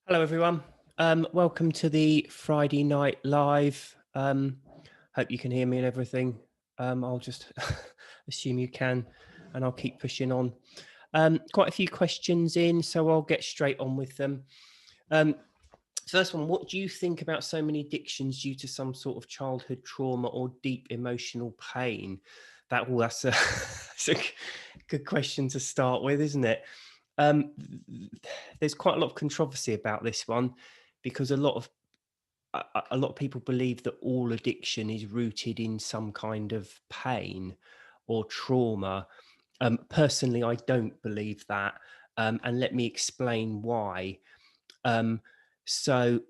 Hello, everyone. Welcome to the Friday Night Live. Hope you can hear me and everything. I'll just assume you can, and I'll keep pushing on. Quite a few questions in, so I'll get straight on with them. Um, First one, what do you think about so many addictions due to some sort of childhood trauma or deep emotional pain? That's a, that's a good question to start with, isn't it? Um, there's quite a lot of controversy about this one because a lot of people believe that all addiction is rooted in some kind of pain or trauma. Personally, I don't believe that, and let me explain why. Um, so,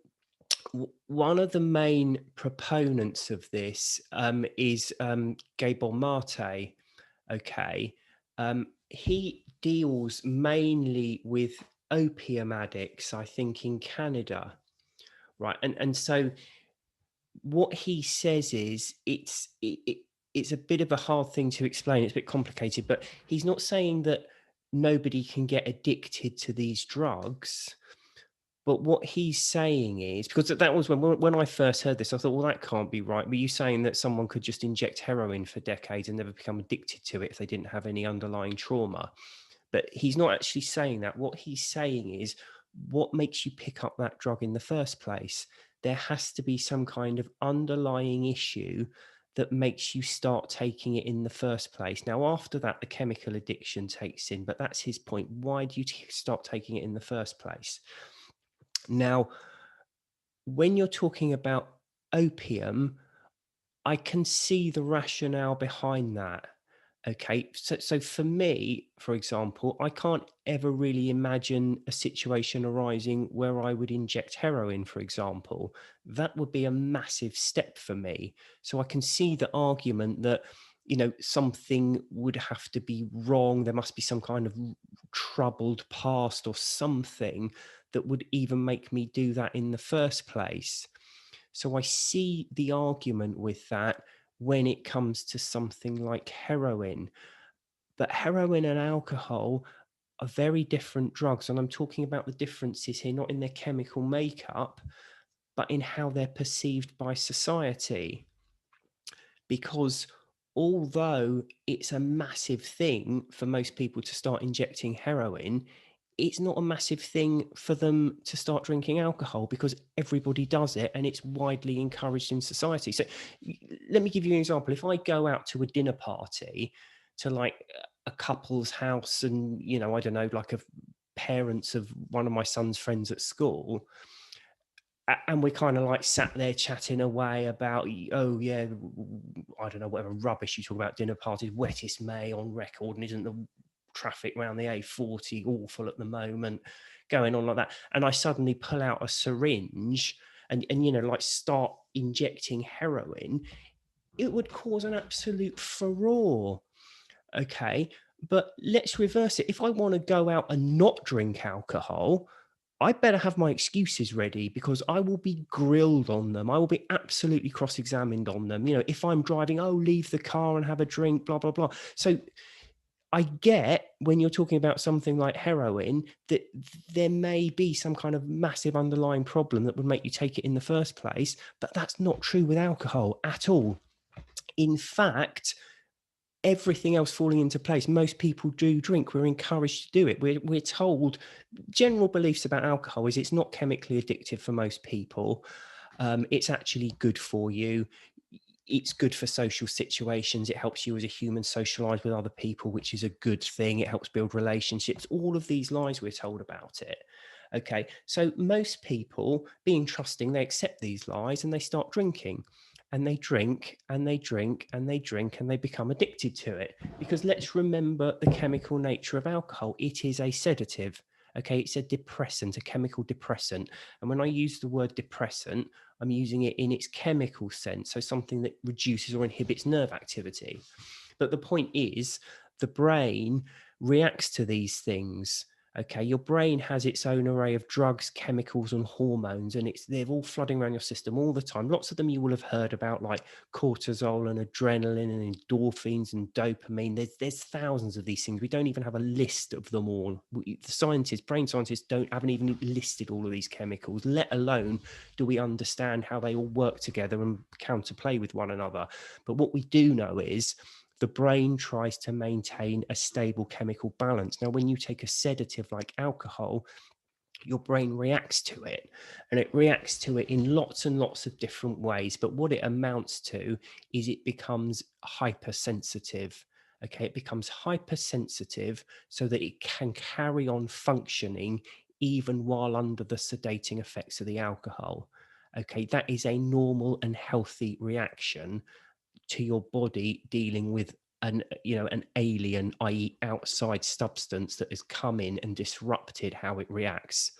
one of the main proponents of this is Gabor Mate. Okay, he deals mainly with opium addicts, I think, in Canada, right? And so what he says is it's a bit of a hard thing to explain. It's a bit complicated, but he's not saying that nobody can get addicted to these drugs. But what he's saying is, because that was when I first heard this, I thought, well, that can't be right. Were you saying that someone could just inject heroin for decades and never become addicted to it if they didn't have any underlying trauma? But he's not actually saying that. What he's saying is, what makes you pick up that drug in the first place? There has to be some kind of underlying issue that makes you start taking it in the first place. Now, after that, the chemical addiction takes in, but that's his point. Why do you start taking it in the first place? Now, when you're talking about opium, I can see the rationale behind that. Okay. So for me, for example, I can't ever really imagine a situation arising where I would inject heroin, for example. That would be a massive step for me. So I can see the argument that, something would have to be wrong. There must be some kind of troubled past or something that would even make me do that in the first place. So I see the argument with that when it comes to something like heroin. But heroin and alcohol are very different drugs. And I'm talking about the differences here, not in their chemical makeup, but in how they're perceived by society. Because although it's a massive thing for most people to start injecting heroin, it's not a massive thing for them to start drinking alcohol because everybody does it and it's widely encouraged in society. So let me give you an example. If I go out to a dinner party to like a couple's house and, I don't know, like a parents of one of my son's friends at school, and we kind of like sat there chatting away about, oh yeah, I don't know, whatever rubbish you talk about dinner parties, wettest May on record, and isn't the traffic around the A40 awful at the moment, going on like that. And I suddenly pull out a syringe and like start injecting heroin, it would cause an absolute furore. Okay. But let's reverse it. If I want to go out and not drink alcohol, I better have my excuses ready because I will be grilled on them. I will be absolutely cross examined on them. If I'm driving, oh, leave the car and have a drink, blah, blah, blah. So I get when you're talking about something like heroin that there may be some kind of massive underlying problem that would make you take it in the first place. But that's not true with alcohol at all. In fact, everything else falling into place, most people do drink. We're encouraged to do it. We're told general beliefs about alcohol is it's not chemically addictive for most people. It's actually good for you. It's good for social situations. It helps you as a human socialize with other people, which is a good thing. It helps build relationships. All of these lies we're told about it. Okay. So most people, being trusting, they accept these lies and they start drinking. And they drink and they drink and they drink and they become addicted to it. Because let's remember the chemical nature of alcohol. It is a sedative. Okay, it's a depressant, a chemical depressant. And when I use the word depressant, I'm using it in its chemical sense. So something that reduces or inhibits nerve activity. But the point is, the brain reacts to these things. Okay, your brain has its own array of drugs, chemicals, and hormones, and they're all flooding around your system all the time. Lots of them you will have heard about, like cortisol and adrenaline and endorphins and dopamine. There's thousands of these things. We don't even have a list of them all. The scientists, brain scientists, haven't even listed all of these chemicals, let alone do we understand how they all work together and counterplay with one another. But what we do know is the brain tries to maintain a stable chemical balance. Now, when you take a sedative like alcohol, your brain reacts to it, and it reacts to it in lots and lots of different ways. But what it amounts to is it becomes hypersensitive. Okay, it becomes hypersensitive so that it can carry on functioning even while under the sedating effects of the alcohol. Okay, that is a normal and healthy reaction to your body dealing with an alien, i.e. outside substance that has come in and disrupted how it reacts.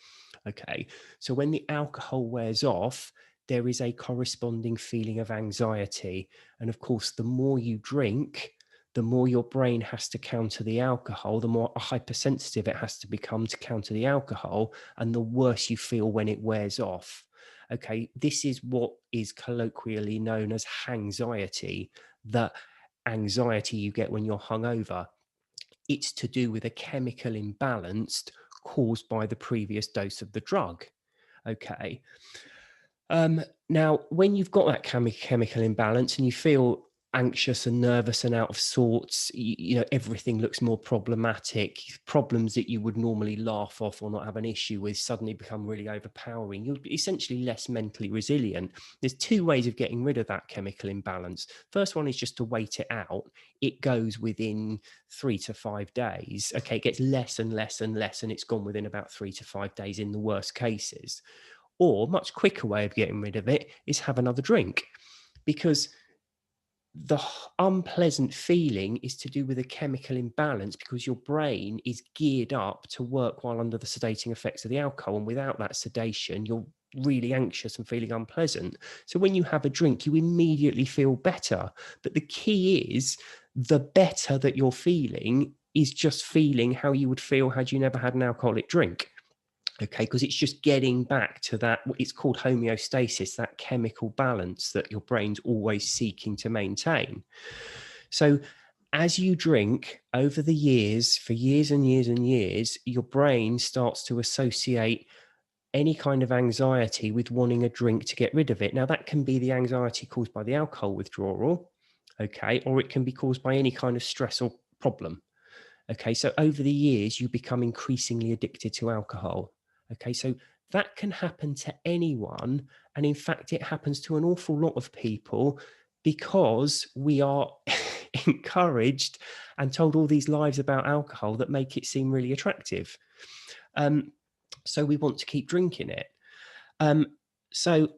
Okay, so when the alcohol wears off, there is a corresponding feeling of anxiety. And of course, the more you drink, the more your brain has to counter the alcohol, the more hypersensitive it has to become to counter the alcohol, and the worse you feel when it wears off. Okay, this is what is colloquially known as hangxiety, the anxiety you get when you're hungover. It's to do with a chemical imbalance caused by the previous dose of the drug. Okay. Now, when you've got that chemical imbalance and you feel anxious and nervous and out of sorts, everything looks more problematic. Problems that you would normally laugh off or not have an issue with suddenly become really overpowering. You're essentially less mentally resilient. There's two ways of getting rid of that chemical imbalance. First one is just to wait it out. It goes within 3 to 5 days. Okay, it gets less and less and less, and it's gone within about 3 to 5 days in the worst cases. Or much quicker way of getting rid of it is have another drink, because the unpleasant feeling is to do with a chemical imbalance, because your brain is geared up to work while under the sedating effects of the alcohol. And without that sedation, you're really anxious and feeling unpleasant. So when you have a drink, you immediately feel better. But the key is the better that you're feeling is just feeling how you would feel had you never had an alcoholic drink. Okay, because it's just getting back to that, it's called homeostasis, that chemical balance that your brain's always seeking to maintain. So as you drink over the years, for years and years and years, your brain starts to associate any kind of anxiety with wanting a drink to get rid of it. Now, that can be the anxiety caused by the alcohol withdrawal, okay, or it can be caused by any kind of stress or problem. Okay, so over the years, you become increasingly addicted to alcohol. Okay, so that can happen to anyone. And in fact, it happens to an awful lot of people because we are encouraged and told all these lies about alcohol that make it seem really attractive. So we want to keep drinking it. So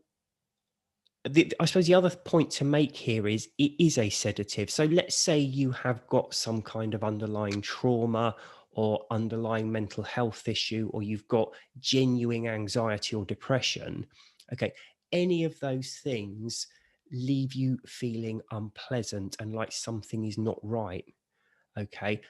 I suppose the other point to make here is it is a sedative. So let's say you have got some kind of underlying trauma or underlying mental health issue, or you've got genuine anxiety or depression. Okay, any of those things leave you feeling unpleasant and like something is not right. Okay,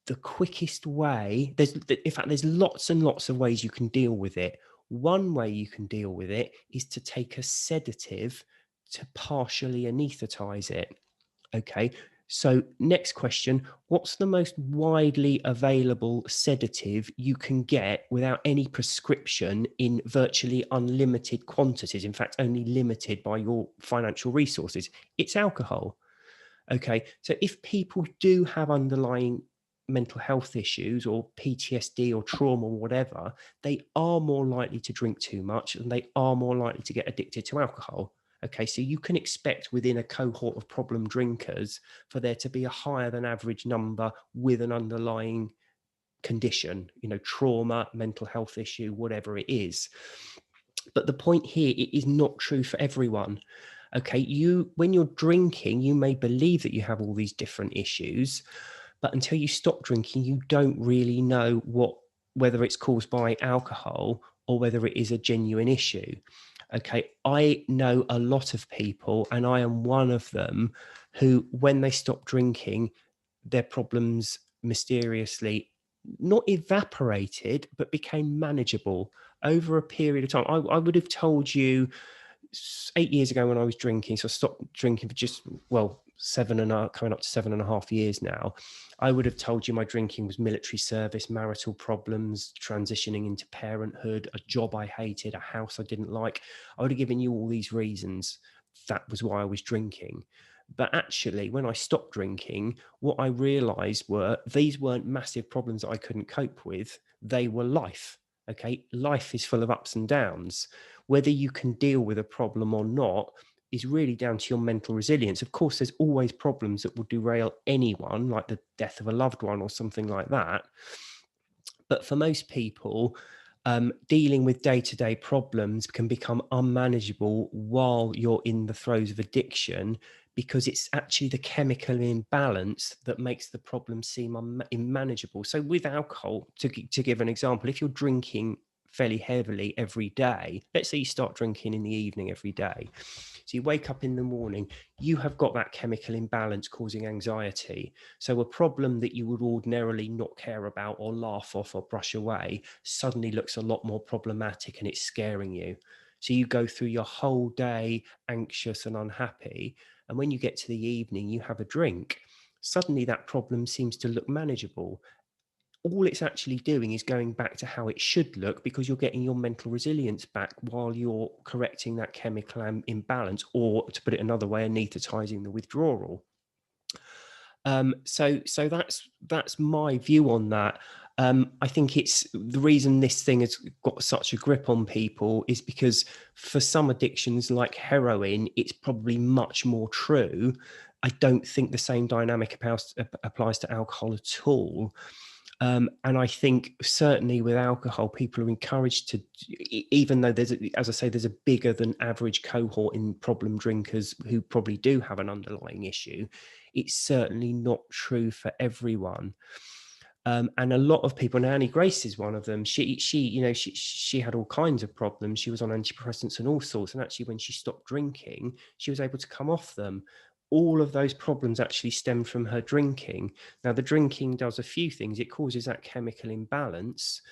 the quickest way, in fact, there's lots and lots of ways you can deal with it. One way you can deal with it is to take a sedative to partially anesthetize it. Okay, so next question, what's the most widely available sedative you can get without any prescription in virtually unlimited quantities? In fact, only limited by your financial resources. It's alcohol. Okay, so if people do have underlying mental health issues or PTSD or trauma or whatever, they are more likely to drink too much and they are more likely to get addicted to alcohol. Okay, so you can expect within a cohort of problem drinkers for there to be a higher than average number with an underlying condition, trauma, mental health issue, whatever it is. But the point here, it is not true for everyone. Okay, when you're drinking, you may believe that you have all these different issues, but until you stop drinking, you don't really know whether it's caused by alcohol or whether it is a genuine issue. Okay, I know a lot of people, and I am one of them, who, when they stop drinking, their problems mysteriously not evaporated, but became manageable over a period of time. I would have told you 8 years ago when I was drinking, so I stopped drinking for just, well, coming up to 7.5 years now. I would have told you my drinking was military service, marital problems, transitioning into parenthood, a job I hated, a house I didn't like. I would have given you all these reasons. That was why I was drinking. But actually, when I stopped drinking, what I realized were these weren't massive problems that I couldn't cope with. They were life. Okay. Life is full of ups and downs. Whether you can deal with a problem or not is really down to your mental resilience. Of course, there's always problems that will derail anyone, like the death of a loved one or something like that. But for most people, dealing with day-to-day problems can become unmanageable while you're in the throes of addiction, because it's actually the chemical imbalance that makes the problem seem unmanageable. So with alcohol, to give an example, if you're drinking fairly heavily every day, let's say you start drinking in the evening every day, so you wake up in the morning, you have got that chemical imbalance causing anxiety. So a problem that you would ordinarily not care about or laugh off or brush away suddenly looks a lot more problematic, and it's scaring you. So you go through your whole day anxious and unhappy. And when you get to the evening, you have a drink. Suddenly that problem seems to look manageable. All it's actually doing is going back to how it should look, because you're getting your mental resilience back while you're correcting that chemical imbalance, or to put it another way, anesthetizing the withdrawal. So that's my view on that. I think it's the reason this thing has got such a grip on people is because for some addictions like heroin, it's probably much more true. I don't think the same dynamic applies to alcohol at all. And I think certainly with alcohol, people are encouraged to, even though as I say, there's a bigger than average cohort in problem drinkers who probably do have an underlying issue. It's certainly not true for everyone. And a lot of people, and Annie Grace is one of them. She had all kinds of problems. She was on antidepressants and all sorts. And actually, when she stopped drinking, she was able to come off them. All of those problems actually stemmed from her drinking. Now, the drinking does a few things. It causes that chemical imbalance.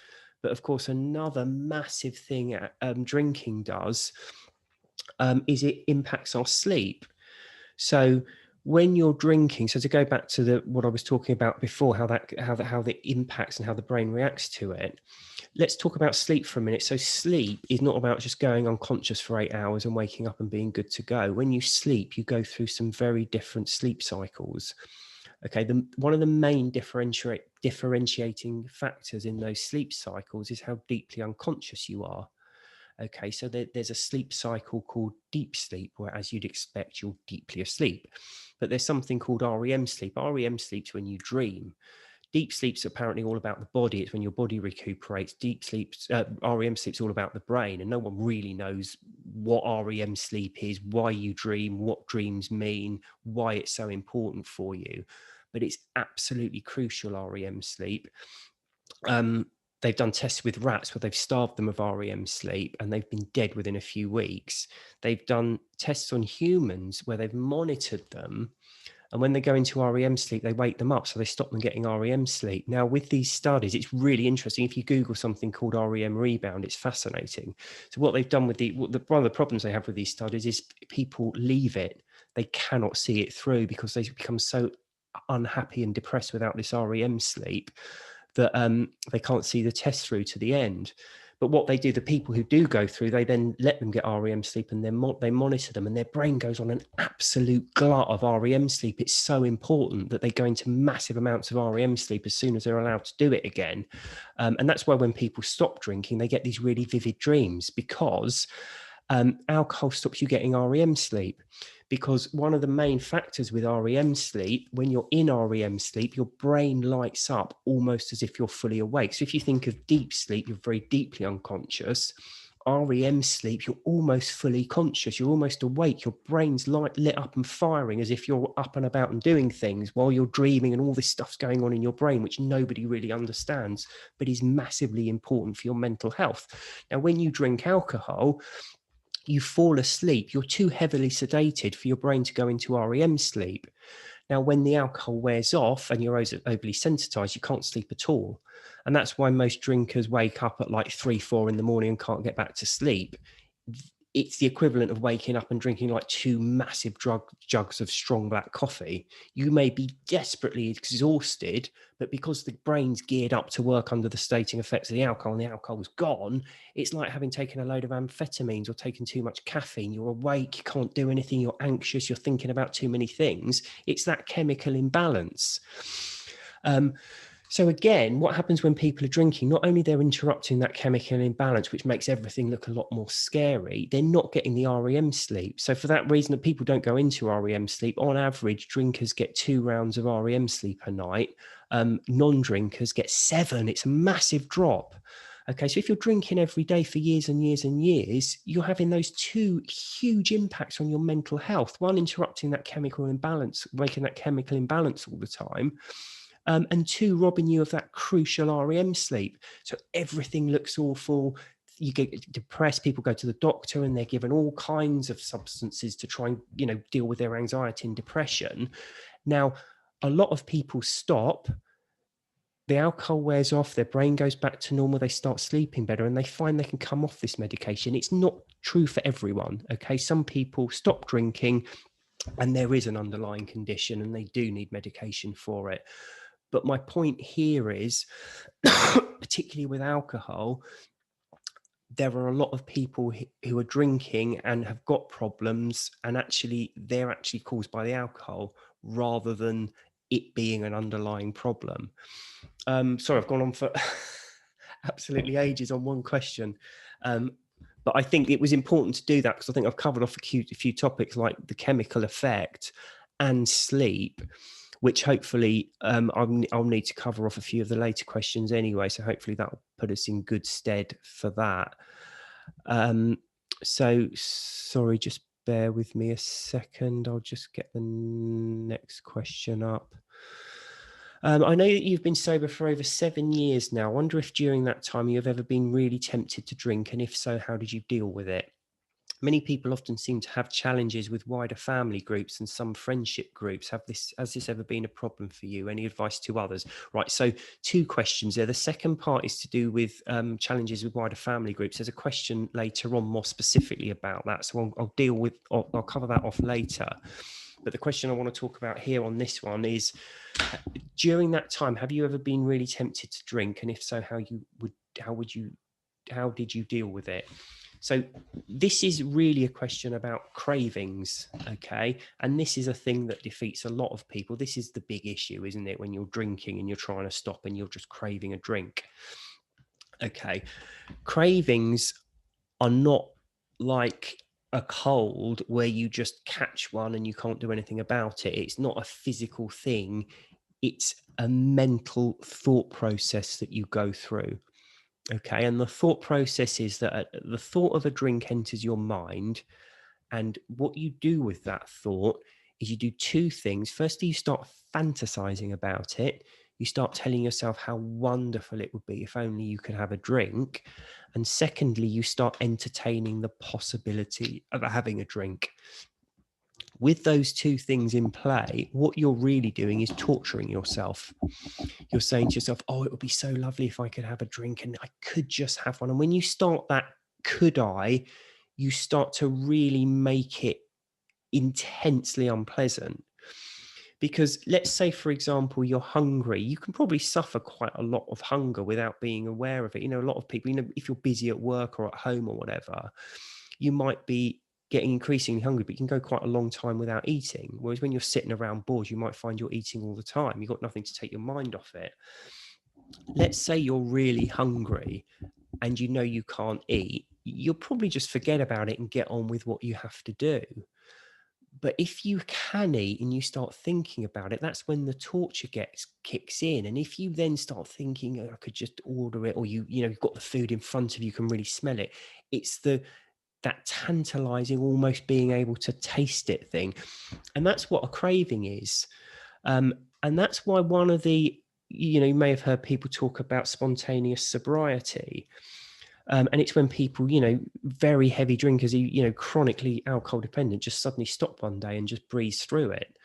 But of course, another massive thing drinking does is it impacts our sleep. So when you're drinking, so to go back to what I was talking about before, how the impacts and how the brain reacts to it, let's talk about sleep for a minute. So sleep is not about just going unconscious for 8 hours and waking up and being good to go. When you sleep, you go through some very different sleep cycles. Okay, one of the main differentiating factors in those sleep cycles is how deeply unconscious you are. Okay, so there's a sleep cycle called deep sleep, where, as you'd expect, you're deeply asleep. But there's something called REM sleep. REM sleep's when you dream. Deep sleep's apparently all about the body. It's when your body recuperates. REM sleep's all about the brain, and no one really knows what REM sleep is, why you dream, what dreams mean, why it's so important for you. But it's absolutely crucial, REM sleep. They've done tests with rats where they've starved them of REM sleep and they've been dead within a few weeks. They've done tests on humans where they've monitored them, and when they go into REM sleep, they wake them up, so they stop them getting REM sleep. Now, with these studies, it's really interesting. If you Google something called REM rebound, it's fascinating. So what they've done with one of the problems they have with these studies is people leave it. They cannot see it through because they become so unhappy and depressed without this REM sleep that they can't see the test through to the end. But what they do, the people who do go through, they then let them get REM sleep, and then they monitor them, and their brain goes on an absolute glut of REM sleep. It's so important that they go into massive amounts of REM sleep as soon as they're allowed to do it again. And that's why when people stop drinking, they get these really vivid dreams, because alcohol stops you getting REM sleep. Because one of the main factors with REM sleep, when you're in REM sleep, your brain lights up almost as if you're fully awake. So if you think of deep sleep, you're very deeply unconscious. REM sleep, you're almost fully conscious. You're almost awake. Your brain's lit up and firing as if you're up and about and doing things while you're dreaming, and all this stuff's going on in your brain, which nobody really understands, but is massively important for your mental health. Now, when you drink alcohol, you fall asleep. You're too heavily sedated for your brain to go into REM sleep. Now, when the alcohol wears off and you're overly sensitized, you can't sleep at all. And that's why most drinkers wake up at like 3, 4 in the morning and can't get back to sleep. It's the equivalent of waking up and drinking like 2 massive jugs of strong black coffee. You may be desperately exhausted, but because the brain's geared up to work under the stating effects of the alcohol and the alcohol's gone, it's like having taken a load of amphetamines or taken too much caffeine. You're awake, you can't do anything, you're anxious, you're thinking about too many things. It's that chemical imbalance. So again, what happens when people are drinking? Not only they're interrupting that chemical imbalance, which makes everything look a lot more scary, they're not getting the REM sleep. So for that reason that people don't go into REM sleep, on average, drinkers get 2 rounds of REM sleep a night. Non-drinkers get 7. It's a massive drop. Okay, so if you're drinking every day for years and years and years, you're having those 2 huge impacts on your mental health. One, interrupting that chemical imbalance, making that chemical imbalance all the time. And 2, robbing you of that crucial REM sleep. So everything looks awful. You get depressed. People go to the doctor and they're given all kinds of substances to try and, deal with their anxiety and depression. Now, a lot of people stop. The alcohol wears off, their brain goes back to normal, they start sleeping better, and they find they can come off this medication. It's not true for everyone, okay? Some people stop drinking and there is an underlying condition and they do need medication for it. But my point here is, particularly with alcohol, there are a lot of people who are drinking and have got problems, and actually they're actually caused by the alcohol rather than it being an underlying problem. Sorry, I've gone on for absolutely ages on one question. But I think it was important to do that because I think I've covered off a few topics like the chemical effect and sleep, which hopefully I'll need to cover off a few of the later questions anyway. So hopefully that'll put us in good stead for that. So sorry, just bear with me a second. I'll just get the next question up. I know that you've been sober for over 7 years now. I wonder if during that time you have ever been really tempted to drink, and if so, how did you deal with it? Many people often seem to have challenges with wider family groups and some friendship groups. Has this ever been a problem for you? Any advice to others? Right, so 2 questions there. The second part is to do with challenges with wider family groups. There's a question later on more specifically about that, so I'll cover that off later. But the question I want to talk about here on this one is, during that time, have you ever been really tempted to drink? And if so, how did you deal with it? So this is really a question about cravings, okay? And this is a thing that defeats a lot of people. This is the big issue, isn't it? When you're drinking and you're trying to stop and you're just craving a drink. Okay, cravings are not like a cold where you just catch one and you can't do anything about it. It's not a physical thing. It's a mental thought process that you go through. Okay, and the thought process is that the thought of a drink enters your mind, and what you do with that thought is you do 2 things. Firstly, you start fantasizing about it. You start telling yourself how wonderful it would be if only you could have a drink. And secondly, you start entertaining the possibility of having a drink. With those 2 things in play, what you're really doing is torturing yourself. You're saying to yourself, oh, it would be so lovely if I could have a drink and I could just have one. And when you start that, could I, you start to really make it intensely unpleasant. Because let's say, for example, you're hungry. You can probably suffer quite a lot of hunger without being aware of it. A lot of people, if you're busy at work or at home or whatever, you might be getting increasingly hungry, but you can go quite a long time without eating. Whereas when you're sitting around bored, you might find you're eating all the time. You've got nothing to take your mind off it. Let's say you're really hungry and you can't eat. You'll probably just forget about it and get on with what you have to do. But if you can eat and you start thinking about it, that's when the torture kicks in. And if you then start thinking, oh, I could just order it, or you've got the food in front of you, can really smell it. It's that tantalizing, almost being able to taste it thing. And that's what a craving is. And that's why one of the, you may have heard people talk about spontaneous sobriety. And it's when people, very heavy drinkers, chronically alcohol dependent, just suddenly stop one day and just breeze through it.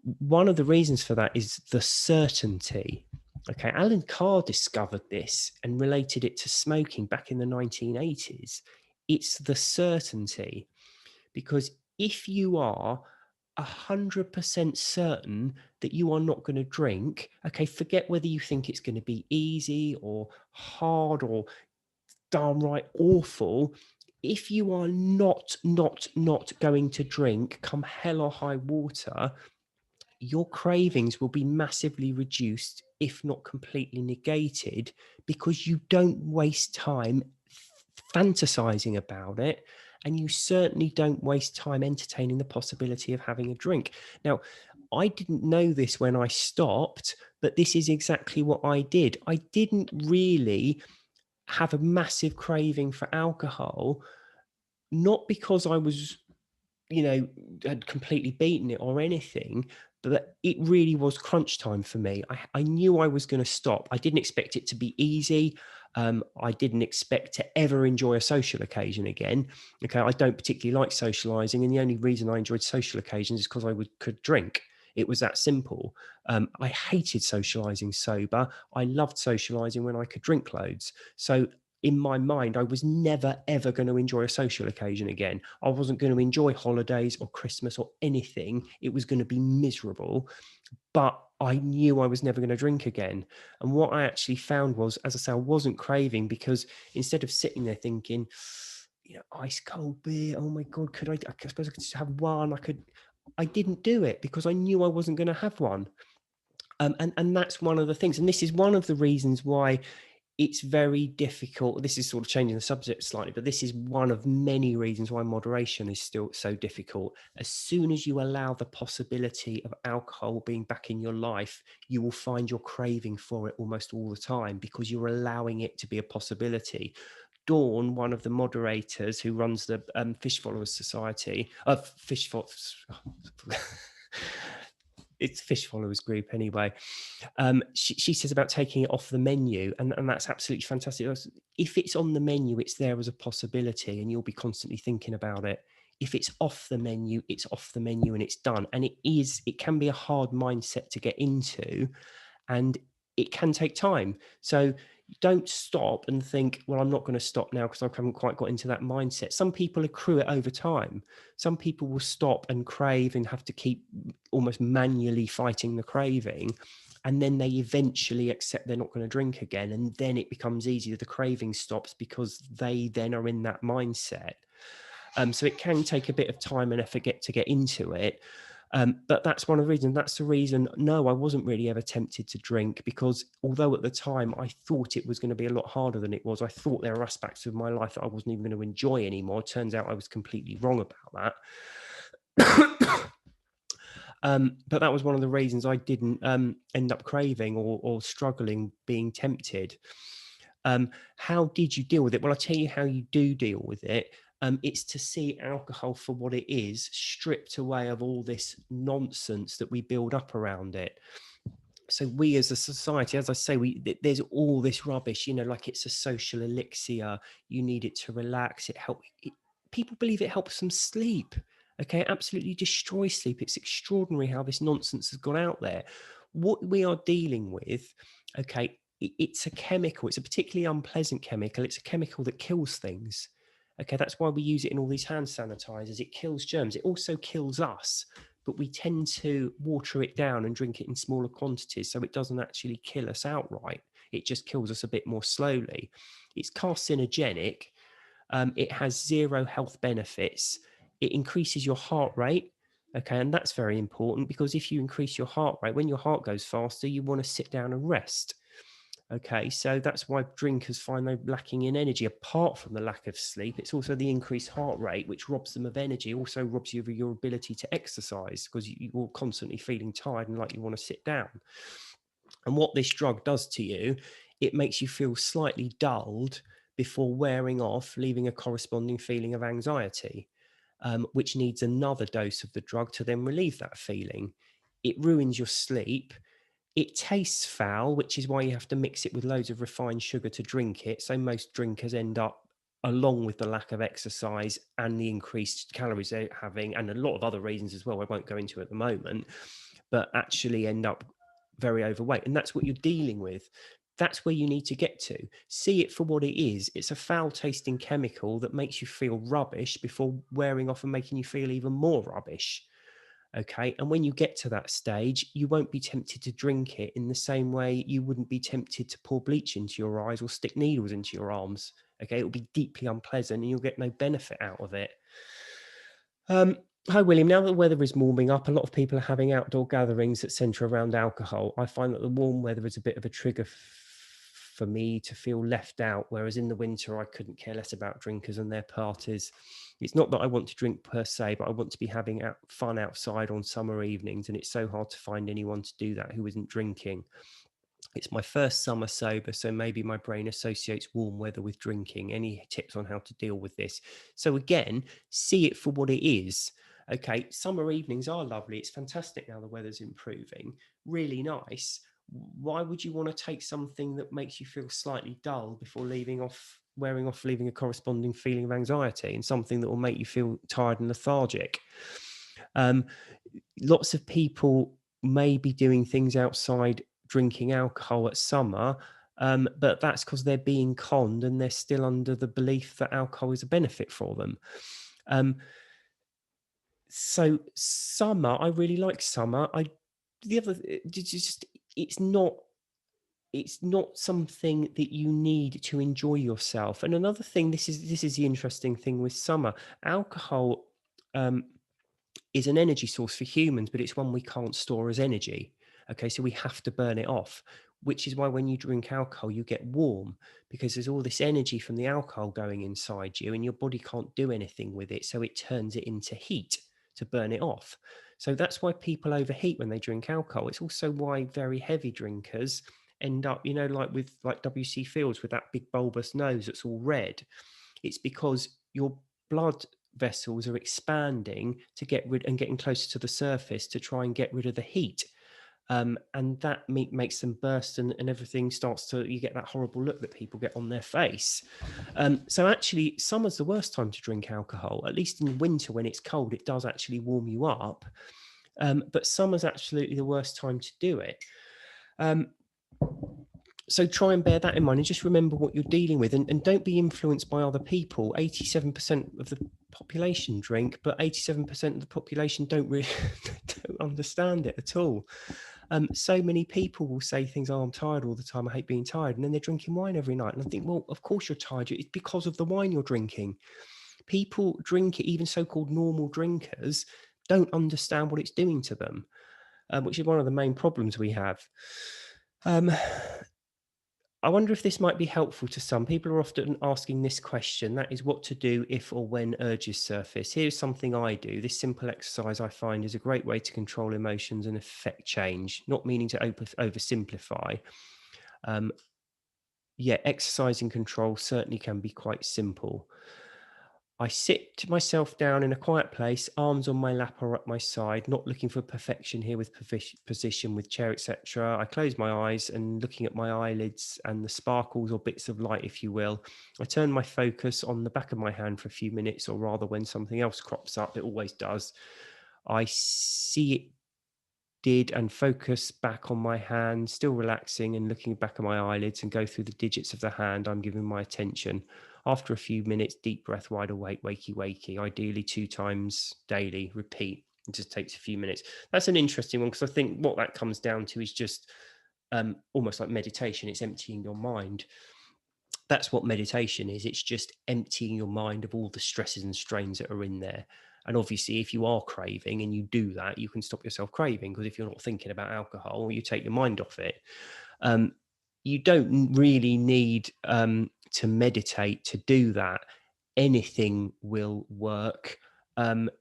One of the reasons for that is the certainty. Okay, Alan Carr discovered this and related it to smoking back in the 1980s. It's the certainty, because if you are 100% certain that you are not going to drink, okay, forget whether you think it's going to be easy or hard or downright awful. If you are not going to drink, come hell or high water, your cravings will be massively reduced, if not completely negated, because you don't waste time fantasizing about it. And you certainly don't waste time entertaining the possibility of having a drink. Now, I didn't know this when I stopped, but this is exactly what I did. I didn't really have a massive craving for alcohol, not because I was, had completely beaten it or anything, but it really was crunch time for me. I knew I was going to stop. I didn't expect it to be easy. I didn't expect to ever enjoy a social occasion again. Okay, I don't particularly like socializing, and the only reason I enjoyed social occasions is because I could drink. It was that simple. I hated socializing sober. I loved socializing when I could drink loads. So in my mind, I was never, ever going to enjoy a social occasion again. I wasn't going to enjoy holidays or Christmas or anything. It was going to be miserable, but I knew I was never going to drink again. And what I actually found was, as I say, I wasn't craving, because instead of sitting there thinking, ice cold beer, oh my God, I suppose I could just have one. I didn't do it because I knew I wasn't going to have one. And that's one of the things. And this is one of the reasons why it's very difficult. This is sort of changing the subject slightly, but this is one of many reasons why moderation is still so difficult. As soon as you allow the possibility of alcohol being back in your life, you will find you're craving for it almost all the time, because you're allowing it to be a possibility. Dawn, one of the moderators who runs the Fish Followers Society, it's Fish Followers group anyway. She says about taking it off the menu, and that's absolutely fantastic. If it's on the menu, it's there as a possibility, and you'll be constantly thinking about it. If it's off the menu, it's off the menu and it's done. And it can be a hard mindset to get into, and it can take time. So don't stop and think, well, I'm not going to stop now because I haven't quite got into that mindset. Some people accrue it over time. Some people will stop and crave and have to keep almost manually fighting the craving. And then they eventually accept they're not going to drink again. And then it becomes easier. The craving stops because they then are in that mindset. So it can take a bit of time and effort to get into it. But that's one of the reasons. That's the reason, no, I wasn't really ever tempted to drink, because although at the time I thought it was going to be a lot harder than it was, I thought there were aspects of my life that I wasn't even going to enjoy anymore. It turns out I was completely wrong about that. But that was one of the reasons I didn't end up craving or struggling being tempted. How did you deal with it? Well, I'll tell you how you do deal with it. It's to see alcohol for what it is, stripped away of all this nonsense that we build up around it. So we as a society, as I say, there's all this rubbish, like it's a social elixir. You need it to relax. People believe it helps them sleep. Okay, absolutely destroy sleep. It's extraordinary how this nonsense has gone out there. What we are dealing with, okay, it's a chemical. It's a particularly unpleasant chemical. It's a chemical that kills things. Okay, that's why we use it in all these hand sanitizers. It kills germs. It also kills us, but we tend to water it down and drink it in smaller quantities, so it doesn't actually kill us outright. It just kills us a bit more slowly. It's carcinogenic. It has zero health benefits. It increases your heart rate. Okay, and that's very important, because if you increase your heart rate, when your heart goes faster, you want to sit down and rest. Okay, so that's why drinkers find they're lacking in energy. Apart from the lack of sleep, it's also the increased heart rate, which robs them of energy, also robs you of your ability to exercise, because you're constantly feeling tired and like you want to sit down. And what this drug does to you, it makes you feel slightly dulled before wearing off, leaving a corresponding feeling of anxiety, which needs another dose of the drug to then relieve that feeling. It ruins your sleep. It tastes foul, which is why you have to mix it with loads of refined sugar to drink it. So most drinkers end up, along with the lack of exercise and the increased calories they're having, and a lot of other reasons as well, I won't go into at the moment, but actually end up very overweight. And that's what you're dealing with. That's where you need to get to. See it for what it is. It's a foul tasting chemical that makes you feel rubbish before wearing off and making you feel even more rubbish. Okay. And when you get to that stage, you won't be tempted to drink it in the same way you wouldn't be tempted to pour bleach into your eyes or stick needles into your arms. Okay. It'll be deeply unpleasant and you'll get no benefit out of it. Hi, William. Now that the weather is warming up, a lot of people are having outdoor gatherings that centre around alcohol. I find that the warm weather is a bit of a trigger for me to feel left out, whereas in the winter, I couldn't care less about drinkers and their parties. It's not that I want to drink per se, but I want to be having fun outside on summer evenings, and it's so hard to find anyone to do that who isn't drinking. It's my first summer sober, so maybe my brain associates warm weather with drinking. Any tips on how to deal with this? So again, see it for what it is. Okay, summer evenings are lovely. It's fantastic now the weather's improving. Really nice. Why would you want to take something that makes you feel slightly dull before leaving a corresponding feeling of anxiety, and something that will make you feel tired and lethargic? Lots of people may be doing things outside drinking alcohol at summer, but that's because they're being conned and they're still under the belief that alcohol is a benefit for them. So summer, I really like summer. It's not something that you need to enjoy yourself. And another thing, this is the interesting thing with summer. Alcohol is an energy source for humans, but it's one we can't store as energy. Okay, so we have to burn it off, which is why when you drink alcohol, you get warm, because there's all this energy from the alcohol going inside you, and your body can't do anything with it. So it turns it into heat to burn it off. So that's why people overheat when they drink alcohol. It's also why very heavy drinkers end up, like W.C. Fields with that big bulbous nose that's all red. It's because your blood vessels are expanding to get rid and getting closer to the surface to try and get rid of the heat. And that makes them burst, and everything starts to, you get that horrible look that people get on their face. So actually, summer's the worst time to drink alcohol. At least in winter, when it's cold, it does actually warm you up. But summer's absolutely the worst time to do it. So try and bear that in mind, and just remember what you're dealing with, and don't be influenced by other people. 87% of the population drink, but 87% of the population don't really don't understand it at all. So many people will say things, oh, I'm tired all the time, I hate being tired, and then they're drinking wine every night. And I think, well, of course you're tired. It's because of the wine you're drinking. People drink it, even so-called normal drinkers don't understand what it's doing to them, which is one of the main problems we have. I wonder if this might be helpful to some. People are often asking this question, that is, what to do if or when urges surface. Here's something I do. This simple exercise I find is a great way to control emotions and affect change, not meaning to oversimplify. Exercise and control certainly can be quite simple. I sit myself down in a quiet place, arms on my lap or at my side, not looking for perfection here with position, with chair, etc. I close my eyes and looking at my eyelids and the sparkles or bits of light, if you will. I turn my focus on the back of my hand for a few minutes, or rather when something else crops up, it always does. I see it did and focus back on my hand, still relaxing and looking back at my eyelids, and go through the digits of the hand I'm giving my attention. After a few minutes, deep breath, wide awake, wakey, wakey, ideally 2 times daily, repeat. It just takes a few minutes. That's an interesting one, because I think what that comes down to is just almost like meditation. It's emptying your mind. That's what meditation is. It's just emptying your mind of all the stresses and strains that are in there. And obviously, if you are craving and you do that, you can stop yourself craving, because if you're not thinking about alcohol, you take your mind off it. You don't really need to meditate to do that. Anything will work. Any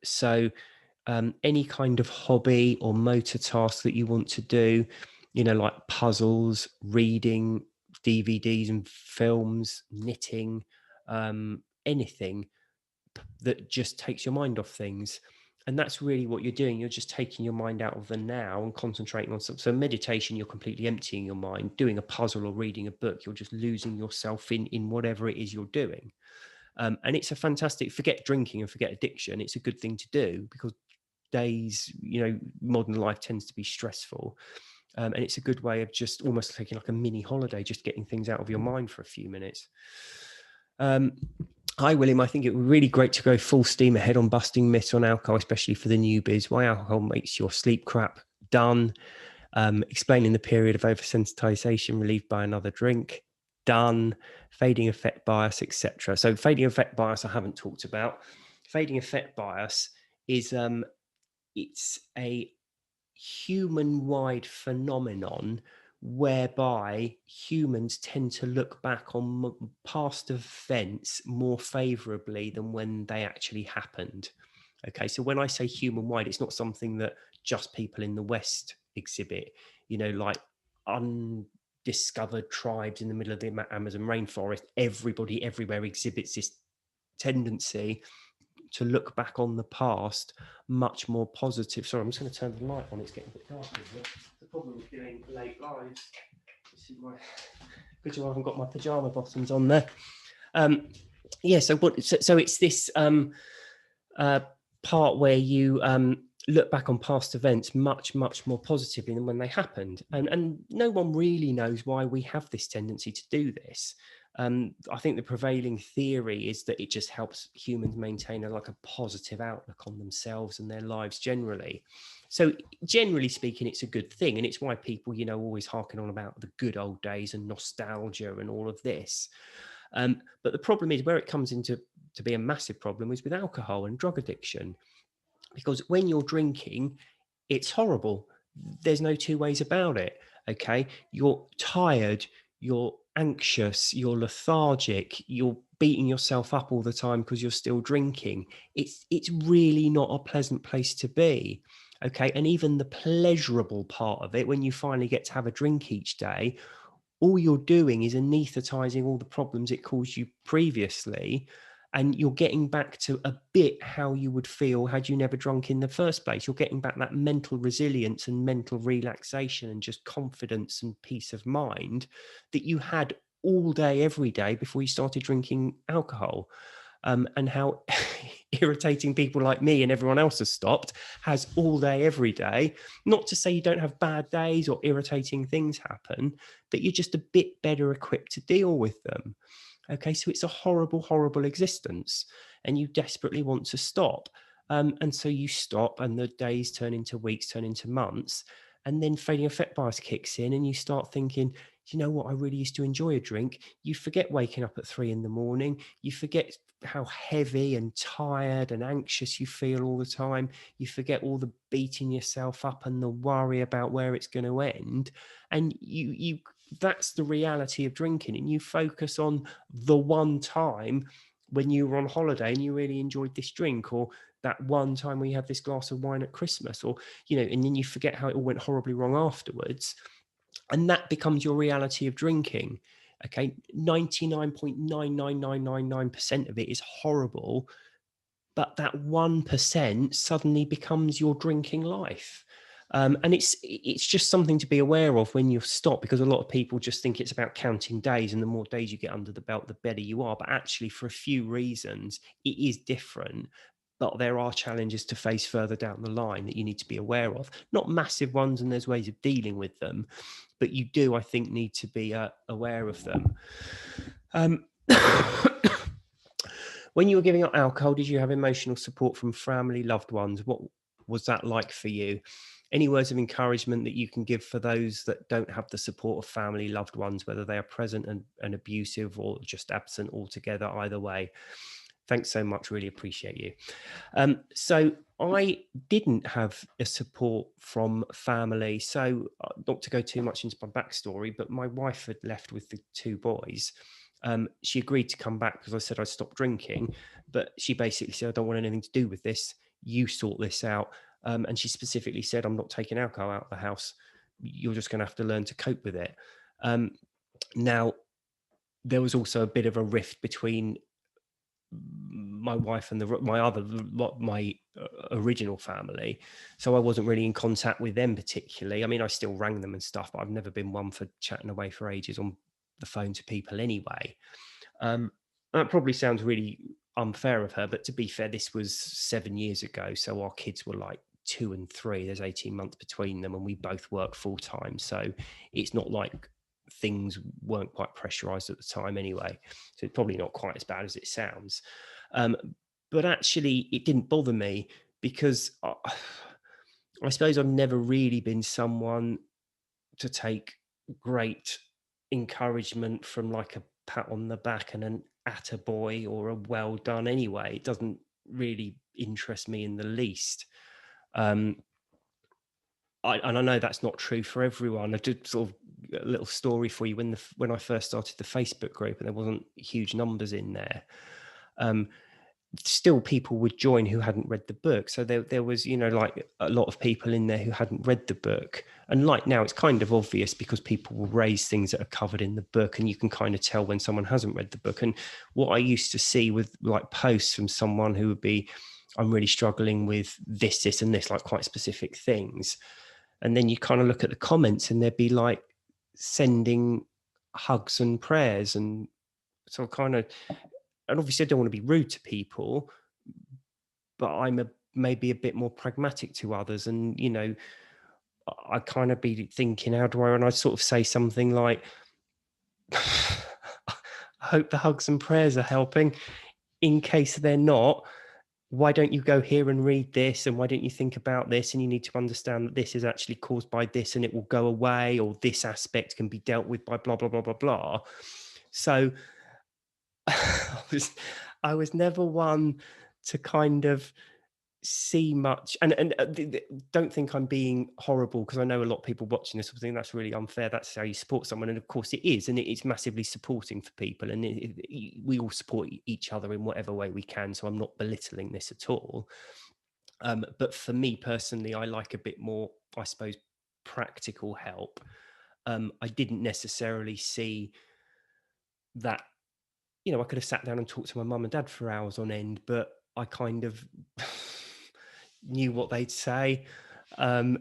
kind of hobby or motor task that you want to do, like puzzles, reading, DVDs and films, knitting, anything that just takes your mind off things. And that's really what you're doing. You're just taking your mind out of the now and concentrating on something. So meditation, you're completely emptying your mind. Doing a puzzle or reading a book, you're just losing yourself in whatever it is you're doing. And it's a fantastic, forget drinking and forget addiction. It's a good thing to do, because days, you know, modern life tends to be stressful. And it's a good way of just almost taking like a mini holiday, just getting things out of your mind for a few minutes. Hi, William. I think it would be really great to go full steam ahead on busting myths on alcohol, especially for the newbies. Why alcohol makes your sleep crap. Done. Explaining the period of oversensitization relieved by another drink. Done. Fading effect bias, etc. So fading effect bias I haven't talked about. Fading effect bias is it's a human-wide phenomenon whereby humans tend to look back on past events more favorably than when they actually happened. Okay, so when I say human-wide, it's not something that just people in the West exhibit, you know, like undiscovered tribes in the middle of the Amazon rainforest. Everybody everywhere exhibits this tendency to look back on the past much more positive. Sorry, I'm just going to turn the light on. It's getting a bit dark, isn't it? The problem with doing late lives. This is my good job I haven't got my pajama bottoms on there. Yeah, so it's this part where you look back on past events much more positively than when they happened, and no one really knows why we have this tendency to do this. I think the prevailing theory is that it just helps humans maintain a positive outlook on themselves and their lives generally. So generally speaking, it's a good thing, and it's why people, you know, always harking on about the good old days and nostalgia and all of this. But the problem is, where it comes into to be a massive problem is with alcohol and drug addiction, because when you're drinking, it's horrible. There's no two ways about it. Okay, you're tired, you're anxious, you're lethargic, you're beating yourself up all the time because you're still drinking. It's really not a pleasant place to be. Okay, and even the pleasurable part of it, when you finally get to have a drink each day, all you're doing is anesthetizing all the problems it caused you previously, and you're getting back to a bit how you would feel had you never drunk in the first place. You're getting back that mental resilience and mental relaxation and just confidence and peace of mind that you had all day every day before you started drinking alcohol. And how irritating people like me and everyone else has stopped has all day every day. Not to say you don't have bad days or irritating things happen, but you're just a bit better equipped to deal with them. Okay, so it's a horrible existence, and you desperately want to stop. And so you stop, and the days turn into weeks, turn into months, and then fading effect bias kicks in, and you start thinking, you know what, I really used to enjoy a drink. You forget waking up at 3 a.m. You forget how heavy and tired and anxious you feel all the time. You forget all the beating yourself up and the worry about where it's going to end. And you that's the reality of drinking. And you focus on the one time when you were on holiday and you really enjoyed this drink, or that one time when you had this glass of wine at Christmas, or, you know, and then you forget how it all went horribly wrong afterwards. And that becomes your reality of drinking. Okay, 99.99999% of it is horrible, but that 1% suddenly becomes your drinking life. And it's just something to be aware of when you stop, because a lot of people just think it's about counting days, and the more days you get under the belt, the better you are. But actually, for a few reasons, it is different. But there are challenges to face further down the line that you need to be aware of. Not massive ones, and there's ways of dealing with them, but you do, I think, need to be aware of them. When you were giving up alcohol, did you have emotional support from family, loved ones? What was that like for you? Any words of encouragement that you can give for those that don't have the support of family, loved ones, whether they are present and abusive or just absent altogether? Either way, thanks so much. Really appreciate you. So I didn't have a support from family. So not to go too much into my backstory, but my wife had left with the two boys. She agreed to come back because I said I'd stop drinking, but she basically said, I don't want anything to do with this. You sort this out. And she specifically said, I'm not taking alcohol out of the house. You're just going to have to learn to cope with it. Now, there was also a bit of a rift between my wife and my original family, so I wasn't really in contact with them particularly. I mean, I still rang them and stuff, but I've never been one for chatting away for ages on the phone to people anyway. That probably sounds really unfair of her, but to be fair, this was 7 years ago, so our kids were like 2 and 3. There's 18 months between them, and we both work full time. So it's not like things weren't quite pressurized at the time anyway. So it's probably not quite as bad as it sounds. But actually, it didn't bother me because I suppose I've never really been someone to take great encouragement from like a pat on the back and an attaboy or a well done anyway. It doesn't really interest me in the least. And I know that's not true for everyone. I did sort of a little story for you when I first started the Facebook group, and there wasn't huge numbers in there. Still, people would join who hadn't read the book. So there was, like a lot of people in there who hadn't read the book. And like now, it's kind of obvious because people will raise things that are covered in the book, and you can kind of tell when someone hasn't read the book. And what I used to see with like posts from someone who would be, I'm really struggling with this, and this, like quite specific things. And then you kind of look at the comments and they'd be like sending hugs and prayers. And so and obviously I don't want to be rude to people, but I'm maybe a bit more pragmatic to others. And, I kind of be thinking, how do I, and I sort of say something like, I hope the hugs and prayers are helping. In case they're not, why don't you go here and read this? And why don't you think about this? And you need to understand that this is actually caused by this and it will go away, or this aspect can be dealt with by blah, blah, blah, blah, blah. So I was never one to kind of see much, and don't think I'm being horrible, because I know a lot of people watching this will think that's really unfair, that's how you support someone, and of course it is, and it's massively supporting for people, and we all support each other in whatever way we can, so I'm not belittling this at all. But for me personally, I like a bit more, I suppose, practical help. I didn't necessarily see that, I could have sat down and talked to my mum and dad for hours on end, but I kind of knew what they'd say. And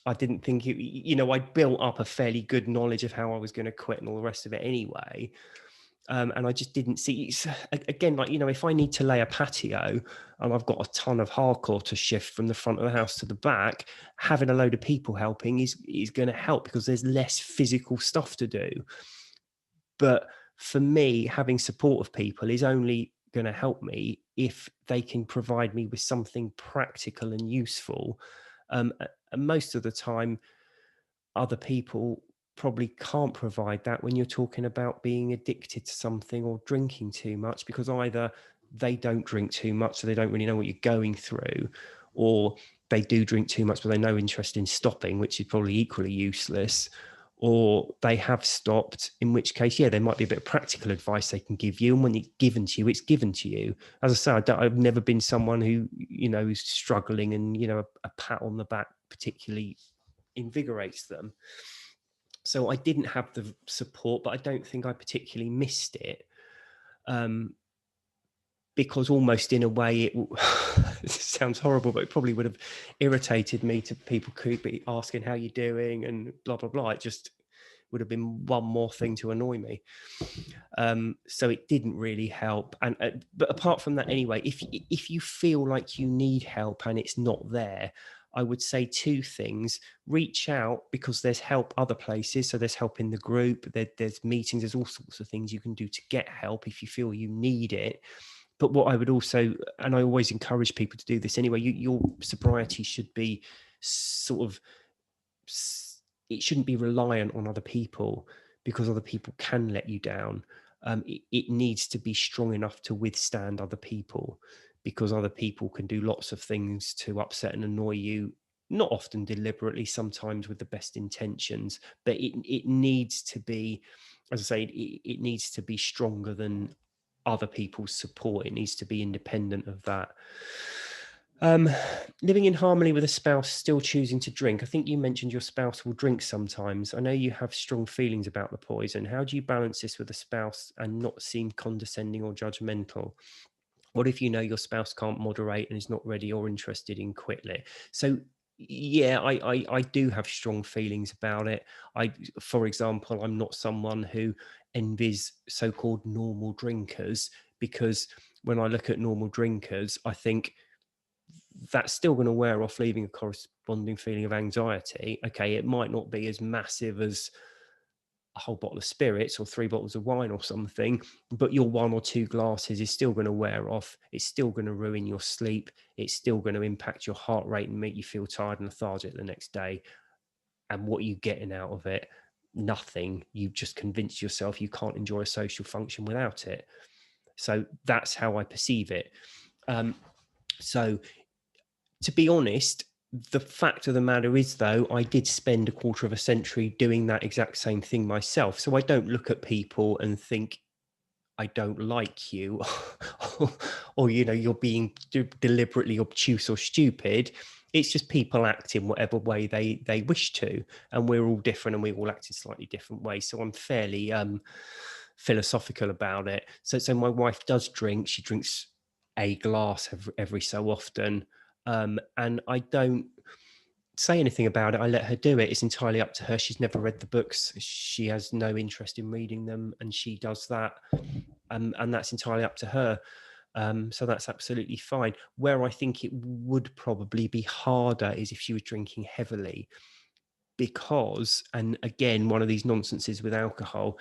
I didn't think I'd built up a fairly good knowledge of how I was going to quit and all the rest of it anyway. And I just didn't see, again, like, if I need to lay a patio and I've got a ton of hardcore to shift from the front of the house to the back, having a load of people helping is going to help because there's less physical stuff to do. But for me, having support of people is only going to help me if they can provide me with something practical and useful. And most of the time, other people probably can't provide that when you're talking about being addicted to something or drinking too much, because either they don't drink too much, so they don't really know what you're going through, or they do drink too much, but they're no interest in stopping, which is probably equally useless, or they have stopped, in which case, there might be a bit of practical advice they can give you. And when it's given to you, it's given to you. As I say, I've never been someone who, is struggling and, a pat on the back particularly invigorates them. So I didn't have the support, but I don't think I particularly missed it. Because almost in a way, it sounds horrible, but it probably would have irritated me to people could be asking how you're doing and blah, blah, blah. It just would have been one more thing to annoy me. So it didn't really help. And but apart from that, anyway, if you feel like you need help and it's not there, I would say two things. Reach out, because there's help other places. So there's help in the group, there's meetings, there's all sorts of things you can do to get help if you feel you need it. But what I would also, and I always encourage people to do this anyway, your sobriety should be sort of, it shouldn't be reliant on other people, because other people can let you down. It needs to be strong enough to withstand other people, because other people can do lots of things to upset and annoy you, not often deliberately, sometimes with the best intentions, but it needs to be, as I say, it needs to be stronger than other people's support. It needs to be independent of that. Living in harmony with a spouse still choosing to drink. I think you mentioned your spouse will drink sometimes. I know you have strong feelings about the poison. How do you balance this with a spouse and not seem condescending or judgmental? What if you know your spouse can't moderate and is not ready or interested in quitting? So I do have strong feelings about it. For example, I'm not someone who envies so-called normal drinkers, because when I look at normal drinkers, I think that's still going to wear off, leaving a corresponding feeling of anxiety. Okay, it might not be as massive as a whole bottle of spirits or 3 bottles of wine or something, but your 1 or 2 glasses is still going to wear off. It's still going to ruin your sleep. It's still going to impact your heart rate and make you feel tired and lethargic the next day. And what are you getting out of it? Nothing. You just convince yourself you can't enjoy a social function without it. So that's how I perceive it. So to be honest, the fact of the matter is, though, I did spend a quarter of a century doing that exact same thing myself. So I don't look at people and think, I don't like you, or you're being deliberately obtuse or stupid. It's just people act in whatever way they wish to, and we're all different, and we all act in slightly different ways. So I'm fairly philosophical about it. So my wife does drink. She drinks a glass every so often, and I don't say anything about it. I let her do it. It's entirely up to her. She's never read the books. She has no interest in reading them, and she does that. And that's entirely up to her. So that's absolutely fine. Where I think it would probably be harder is if she was drinking heavily, because, and again, one of these nonsenses with alcohol,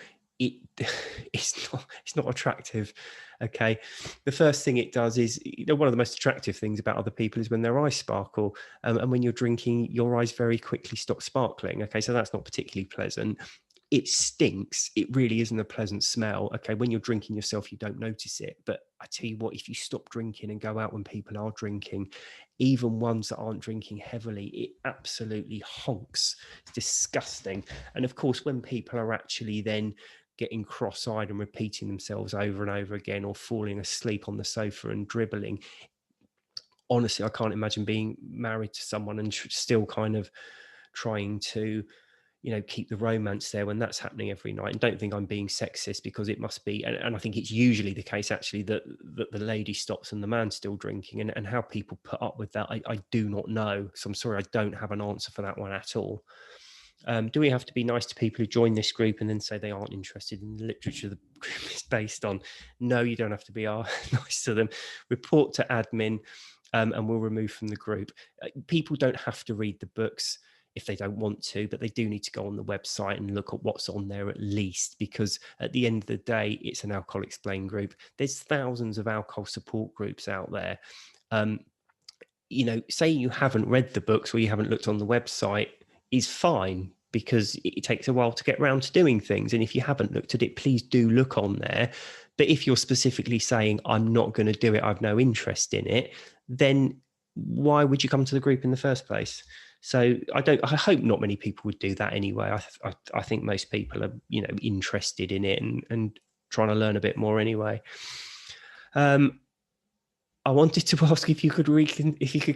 it's not attractive. Okay, the first thing it does is, one of the most attractive things about other people is when their eyes sparkle, and when you're drinking, your eyes very quickly stop sparkling. Okay, so that's not particularly pleasant. It stinks. It really isn't a pleasant smell. Okay, when you're drinking yourself, you don't notice it. But I tell you what, if you stop drinking and go out when people are drinking, even ones that aren't drinking heavily, it absolutely honks. It's disgusting. And of course, when people are actually then getting cross-eyed and repeating themselves over and over again, or falling asleep on the sofa and dribbling, honestly, I can't imagine being married to someone and still kind of trying to keep the romance there when that's happening every night. And don't think I'm being sexist, because it must be, and I think it's usually the case actually, that the lady stops and the man's still drinking, and how people put up with that, I do not know. So I'm sorry, I don't have an answer for that one at all. Do we have to be nice to people who join this group and then say they aren't interested in the literature the group is based on? No, you don't have to be nice to them. Report to admin, and we'll remove from the group. People don't have to read the books if they don't want to, but they do need to go on the website and look at what's on there at least, because at the end of the day, it's an Alcohol Explained group. There's thousands of alcohol support groups out there. Say you haven't read the books or you haven't looked on the website is fine, because it takes a while to get around to doing things. And if you haven't looked at it, please do look on there. But if you're specifically saying, I'm not going to do it, I've no interest in it, then why would you come to the group in the first place? So I hope not many people would do that anyway. I think most people are, interested in it and trying to learn a bit more anyway. I wanted to ask if you could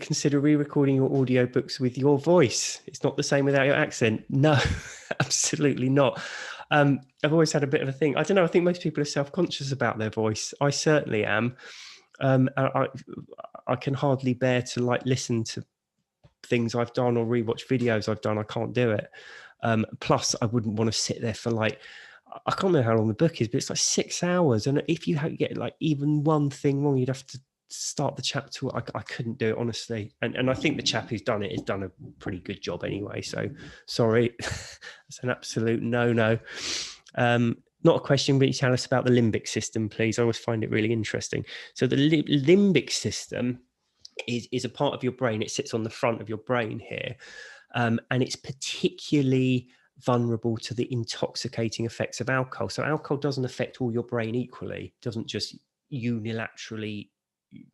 consider re-recording your audiobooks with your voice. It's not the same without your accent. No, absolutely not. I've always had a bit of a thing. I don't know. I think most people are self-conscious about their voice. I certainly am. I can hardly bear to listen to things I've done or rewatch videos I've done. I can't do it. Plus, I wouldn't want to sit there for I can't remember how long the book is, but it's 6 hours. And if you get even one thing wrong, you'd have to start the chapter. I couldn't do it, honestly. And I think the chap who's done it has done a pretty good job anyway. So sorry, it's an absolute no. Not a question, but you tell us about the limbic system, please. I always find it really interesting. So the limbic system is a part of your brain. It sits on the front of your brain here. And it's particularly vulnerable to the intoxicating effects of alcohol. So alcohol doesn't affect all your brain equally. It doesn't just unilaterally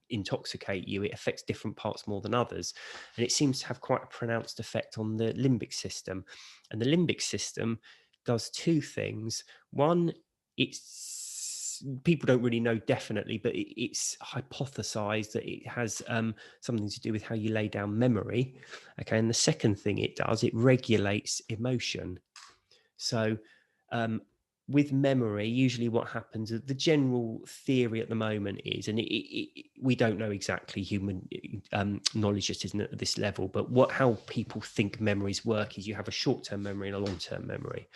intoxicate you. It affects different parts more than others. And it seems to have quite a pronounced effect on the limbic system. And the limbic system does two things. One, people don't really know definitely, but it's hypothesized that it has something to do with how you lay down memory. Okay, and the second thing it does, it regulates emotion. So with memory, usually what happens, the general theory at the moment is, and we don't know exactly, human knowledge just isn't at this level, but how people think memories work is you have a short-term memory and a long-term memory.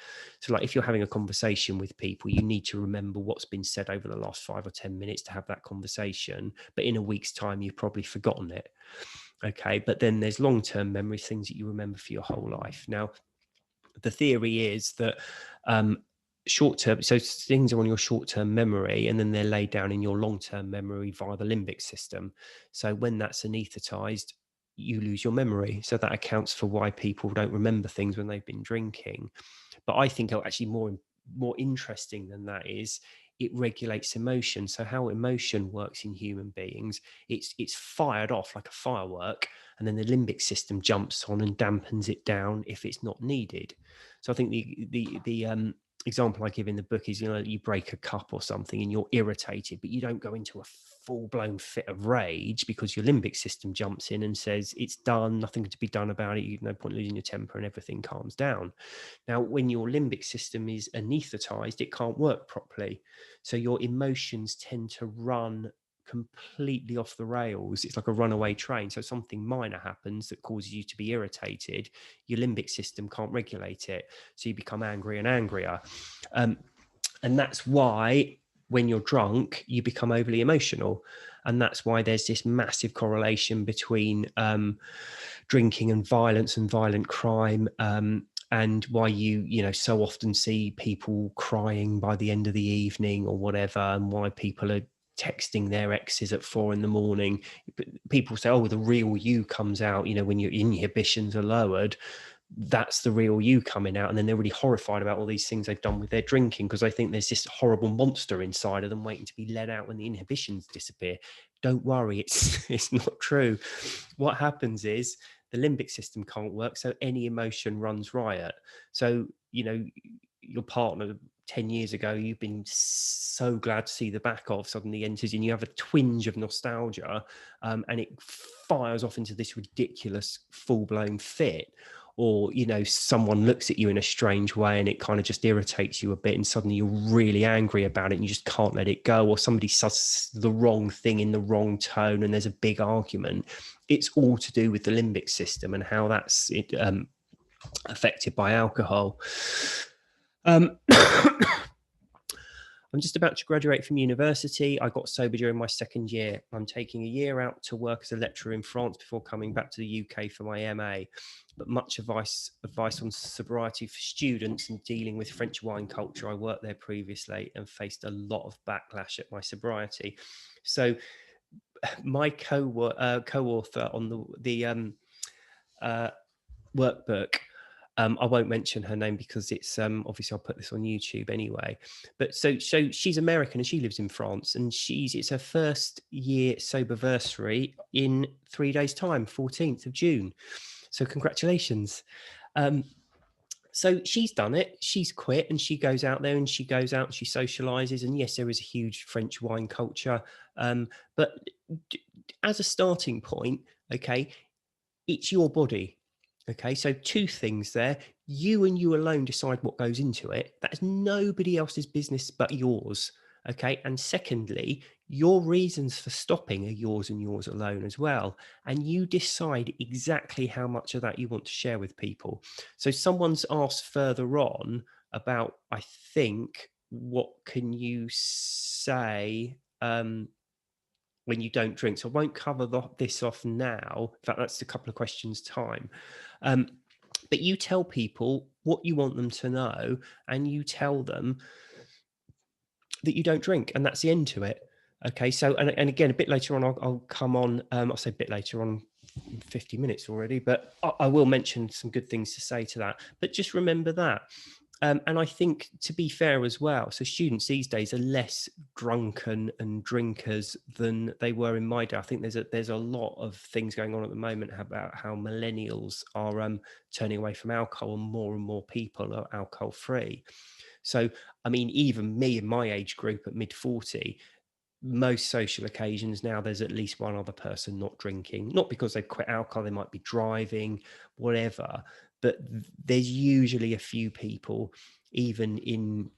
So like if you're having a conversation with people, you need to remember what's been said over the last 5 or 10 minutes to have that conversation. But in a week's time, you've probably forgotten it. Okay. But then there's long-term memories, things that you remember for your whole life. Now, the theory is that short-term, so things are on your short-term memory and then they're laid down in your long-term memory via the limbic system. So when that's anesthetized, you lose your memory. So that accounts for why people don't remember things when they've been drinking. But I think actually more interesting than that is it regulates emotion. So how emotion works in human beings, it's fired off like a firework, and then the limbic system jumps on and dampens it down if it's not needed. So I think the example I give in the book is, you break a cup or something and you're irritated, but you don't go into a full-blown fit of rage because your limbic system jumps in and says it's done, nothing to be done about it, you've no point losing your temper, and everything calms down. Now, when your limbic system is anesthetized, it can't work properly. So your emotions tend to run completely off the rails. It's like a runaway train. So something minor happens that causes you to be irritated. Your limbic system can't regulate it. So you become angry and angrier. And that's why when you're drunk, you become overly emotional. And that's why there's this massive correlation between drinking and violence and violent crime. And why you so often see people crying by the end of the evening or whatever, and why people are texting their exes at 4 a.m. People say, oh, the real you comes out, when your inhibitions are lowered. That's the real you coming out. And then they're really horrified about all these things they've done with their drinking, because I think there's this horrible monster inside of them waiting to be let out when the inhibitions disappear. Don't worry, it's not true. What happens is the limbic system can't work, so any emotion runs riot. So your partner 10 years ago you've been so glad to see the back of, suddenly enters and you have a twinge of nostalgia, and it fires off into this ridiculous full-blown fit. Or someone looks at you in a strange way and it kind of just irritates you a bit, and suddenly you're really angry about it and you just can't let it go. Or somebody says the wrong thing in the wrong tone and there's a big argument. It's all to do with the limbic system and how that's affected by alcohol. I'm just about to graduate from university. I got sober during my second year. I'm taking a year out to work as a lecturer in France before coming back to the UK for my MA. But much advice on sobriety for students and dealing with French wine culture. I worked there previously and faced a lot of backlash at my sobriety. So my co-author on the workbook, I won't mention her name because it's obviously I'll put this on YouTube anyway. But so she's American and she lives in France, and it's her first year soberversary in 3 days' time, 14th of June. So congratulations. So she's done it. She's quit and she goes out there and she goes out and she socializes. And yes, there is a huge French wine culture. But as a starting point, okay, it's your body. Okay, so 2 things there. You and you alone decide what goes into it. That is nobody else's business but yours. Okay, and secondly, your reasons for stopping are yours and yours alone as well. And you decide exactly how much of that you want to share with people. So someone's asked further on about, I think, what can you say when you don't drink? So I won't cover this off now. In fact, that's a couple of questions time. But you tell people what you want them to know, and you tell them that you don't drink, and that's the end to it. Okay, so and again, a bit later on, I'll come on. I'll say a bit later on, 50 minutes already, but I will mention some good things to say to that. But just remember that. And I think, to be fair as well, so students these days are less drunken and drinkers than they were in my day. I think there's a lot of things going on at the moment about how millennials are turning away from alcohol, and more people are alcohol free. So, I mean, even me in my age group at mid-40, most social occasions now, there's at least one other person not drinking, not because they've quit alcohol, they might be driving, whatever. But there's usually a few people even in,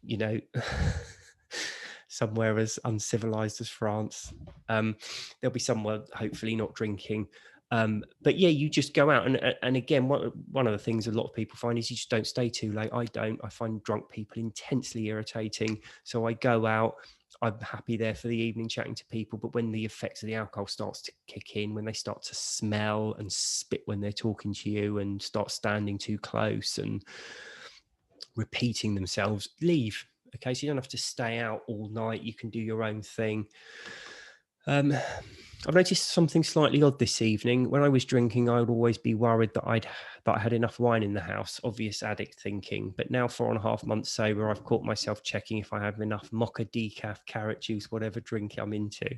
somewhere as uncivilized as France. There'll be someone hopefully not drinking. But yeah, you just go out and again, one of the things a lot of people find is you just don't stay too late. I don't. I find drunk people intensely irritating. So I go out. I'm happy there for the evening chatting to people, but when the effects of the alcohol starts to kick in, when they start to smell and spit when they're talking to you and start standing too close and repeating themselves, leave. Okay, so you don't have to stay out all night. You can do your own thing. I've noticed something slightly odd this evening. When I was drinking, I would always be worried that I had enough wine in the house. Obvious addict thinking. But now, 4.5 months sober, I've caught myself checking if I have enough mocha, decaf, carrot juice, whatever drink I'm into.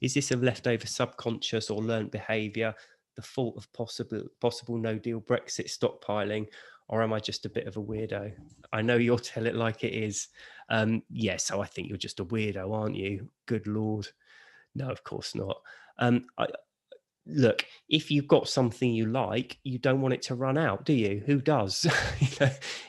Is this a leftover subconscious or learnt behaviour, the fault of possible no deal Brexit stockpiling, or am I just a bit of a weirdo? I know you'll tell it like it is. So I think you're just a weirdo, aren't you? Good Lord. No, of course not. Look, if you've got something you like, you don't want it to run out, do you? Who does?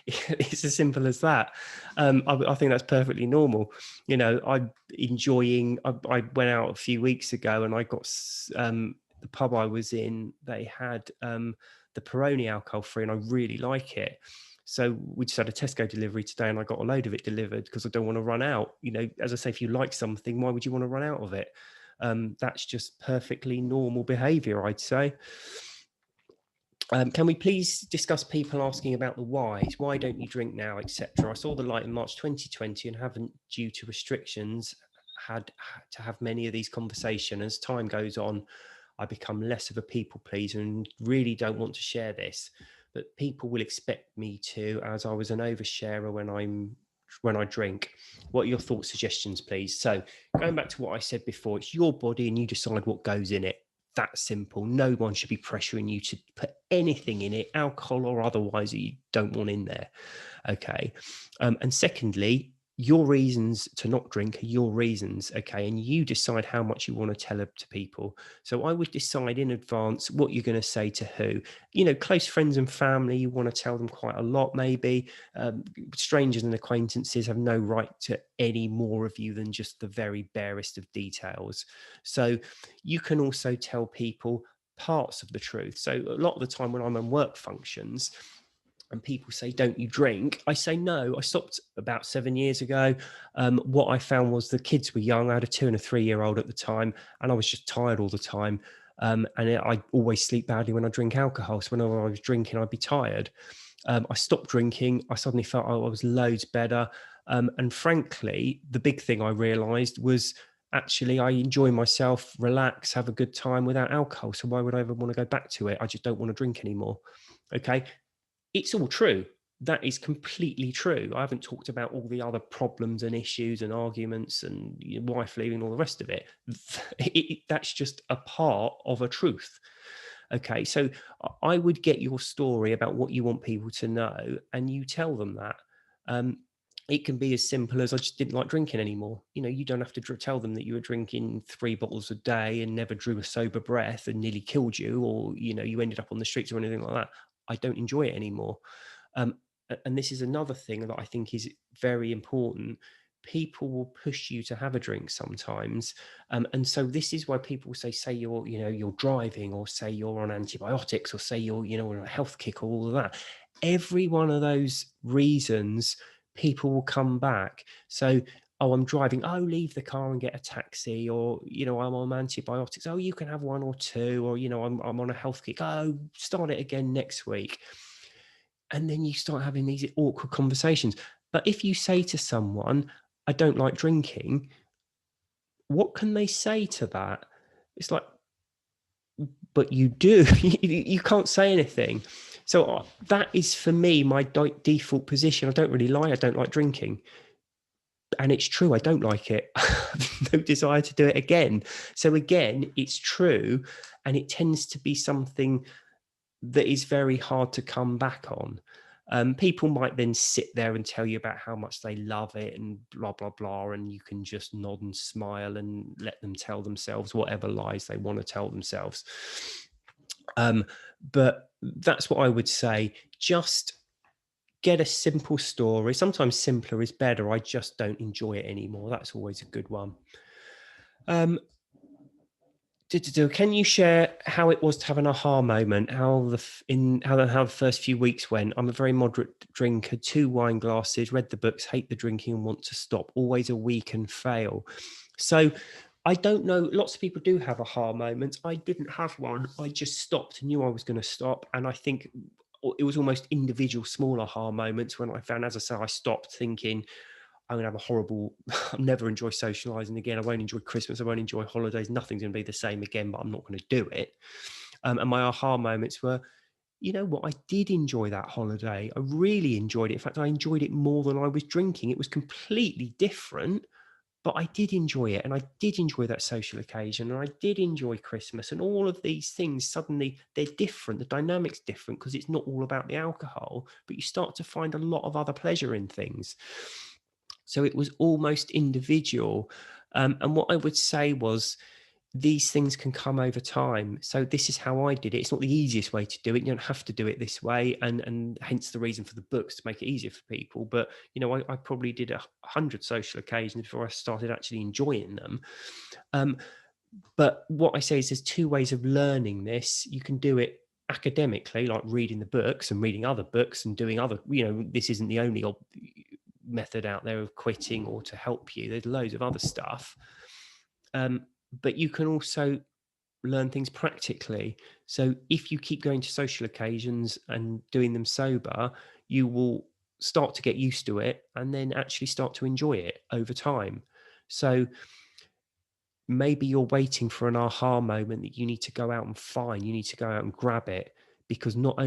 It's as simple as that. I think that's perfectly normal. I'm enjoying. I went out a few weeks ago, and I got the pub I was in. They had the Peroni alcohol free, and I really like it. So we just had a Tesco delivery today, and I got a load of it delivered because I don't want to run out. As I say, if you like something, why would you want to run out of it? That's just perfectly normal behavior, I'd say. Can we please discuss people asking about the whys? Why don't you drink now, etc.? I saw the light in March 2020 and haven't, due to restrictions, had to have many of these conversations. As time goes on, I become less of a people pleaser and really don't want to share this. But people will expect me to, as I was an oversharer when I drink. What are your thoughts, suggestions, please? So going back to what I said before, it's your body and you decide what goes in it. That simple. No one should be pressuring you to put anything in it, alcohol or otherwise, that you don't want in there. Okay. And secondly, your reasons to not drink are your reasons, okay? And you decide how much you want to tell to people. So I would decide in advance what you're going to say to who. Close friends and family, you want to tell them quite a lot, maybe. Strangers and acquaintances have no right to any more of you than just the very barest of details. So you can also tell people parts of the truth. So a lot of the time when I'm on work functions, and people say, don't you drink? I say, no, I stopped about 7 years ago. What I found was the kids were young. I had a 2 and a 3-year-old at the time, and I was just tired all the time. I always sleep badly when I drink alcohol. So whenever I was drinking, I'd be tired. I stopped drinking. I suddenly felt I was loads better. And frankly, the big thing I realized was actually I enjoy myself, relax, have a good time without alcohol. So why would I ever want to go back to it? I just don't want to drink anymore. Okay. It's all true. That is completely true. I haven't talked about all the other problems and issues and arguments and your wife leaving, all the rest of it. That's just a part of a truth. Okay, so I would get your story about what you want people to know and you tell them that. It can be as simple as I just didn't like drinking anymore. You don't have to tell them that you were drinking 3 bottles a day and never drew a sober breath and nearly killed you, or, you ended up on the streets or anything like that. I don't enjoy it anymore. And this is another thing that I think is very important. People will push you to have a drink sometimes. And so this is why people say you're driving, or say you're on antibiotics, or say you're, on a health kick, or all of that. Every one of those reasons, people will come back. So, oh, I'm driving. Oh, leave the car and get a taxi. Or, I'm on antibiotics. Oh, you can have 1 or 2. Or, I'm on a health kick. Oh, start it again next week. And then you start having these awkward conversations. But if you say to someone, I don't like drinking, what can they say to that? It's like, but you do. You can't say anything. So that is, for me, my default position. I don't really lie. I don't like drinking. And it's true, I don't like it. I have no desire to do it again. So again, it's true. And it tends to be something that is very hard to come back on. People might then sit there and tell you about how much they love it and blah, blah, blah. And you can just nod and smile and let them tell themselves whatever lies they want to tell themselves. But that's what I would say. Just get a simple story. Sometimes simpler is better. I just don't enjoy it anymore. That's always a good one. Can you share how it was to have an aha moment? How the first few weeks went? I'm a very moderate drinker, 2 wine glasses, read the books, hate the drinking and want to stop. Always a week and fail. So I don't know. Lots of people do have aha moments. I didn't have one. I just stopped, knew I was going to stop. And I think it was almost individual small aha moments when I found, as I say, I stopped thinking, I'm going to have a horrible, I'll never enjoy socializing again. I won't enjoy Christmas. I won't enjoy holidays. Nothing's going to be the same again, but I'm not going to do it. And my aha moments were, you know what? I did enjoy that holiday. I really enjoyed it. In fact, I enjoyed it more than I was drinking. It was completely different, but I did enjoy it. And I did enjoy that social occasion. And I did enjoy Christmas. And all of these things, suddenly they're different. The dynamic's different because it's not all about the alcohol, but you start to find a lot of other pleasure in things. So it was almost individual. And what I would say was, these things can come over time. So this is how I did it. It's not the easiest way to do it. You don't have to do it this way. And hence the reason for the books, to make it easier for people. But, you know, I probably did 100 social occasions before I started actually enjoying them. But what I say is there's 2 ways of learning this. You can do it academically, like reading the books and reading other books and doing other, you know, this isn't the only method out there of quitting or to help you. There's loads of other stuff. But you can also learn things practically. So if you keep going to social occasions and doing them sober, you will start to get used to it and then actually start to enjoy it over time. So maybe you're waiting for an aha moment that you need to go out and find. You need to go out and grab it, because not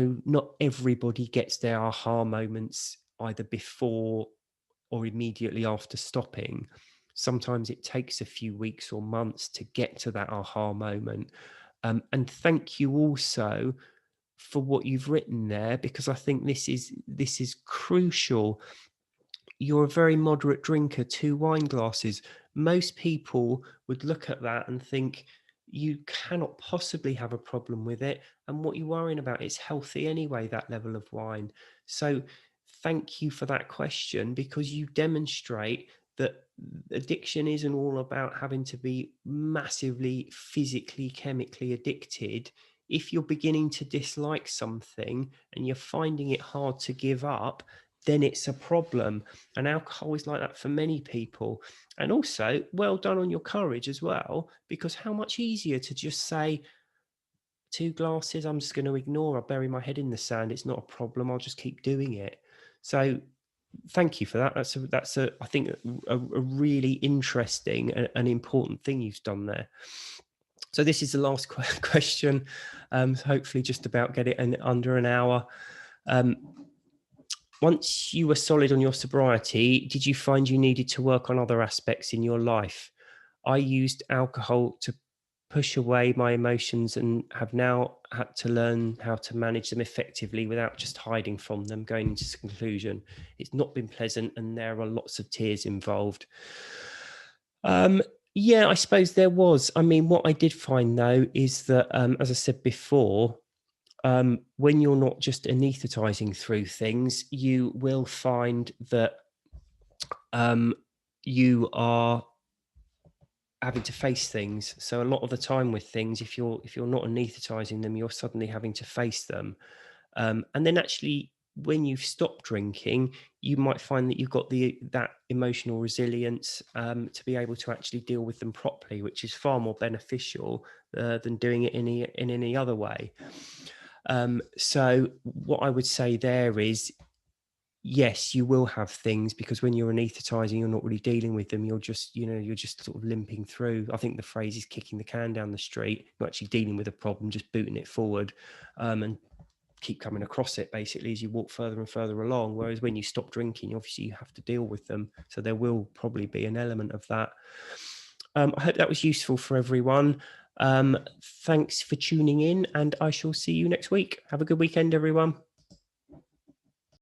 everybody gets their aha moments either before or immediately after stopping. Sometimes it takes a few weeks or months to get to that aha moment. And thank you also for what you've written there, because I think this is crucial. You're a very moderate drinker, 2 wine glasses. Most people would look at that and think, you cannot possibly have a problem with it. And what you're worrying about is healthy anyway, that level of wine. So thank you for that question, because you demonstrate that addiction isn't all about having to be massively physically, chemically addicted. If you're beginning to dislike something and you're finding it hard to give up, then it's a problem. And alcohol is like that for many people. And also, well done on your courage as well, because how much easier to just say, 2 glasses, I'm just going to ignore, I'll bury my head in the sand, it's not a problem, I'll just keep doing it. So thank you for that. That's I think a really interesting and important thing you've done there. So this is the last question. Hopefully just about get it in under an hour. Once you were solid on your sobriety, did you find you needed to work on other aspects in your life? I used alcohol to push away my emotions and have now had to learn how to manage them effectively without just hiding from them, going into this conclusion. It's not been pleasant and there are lots of tears involved. Yeah, I suppose there was. I mean, what I did find though is that, as I said before, when you're not just anesthetizing through things, you will find that you are having to face things. So a lot of the time with things, if you're not anesthetizing them, you're suddenly having to face them. And then actually, when you've stopped drinking, you might find that you've got that emotional resilience to be able to actually deal with them properly, which is far more beneficial than doing it in any other way. So what I would say there is, yes, you will have things, because when you're anesthetizing, you're not really dealing with them. You're just sort of limping through. I think the phrase is kicking the can down the street. You're actually dealing with a problem, just booting it forward, and keep coming across it basically as you walk further and further along. Whereas when you stop drinking, obviously you have to deal with them. So there will probably be an element of that. I hope that was useful for everyone. Thanks for tuning in, and I shall see you next week. Have a good weekend, everyone.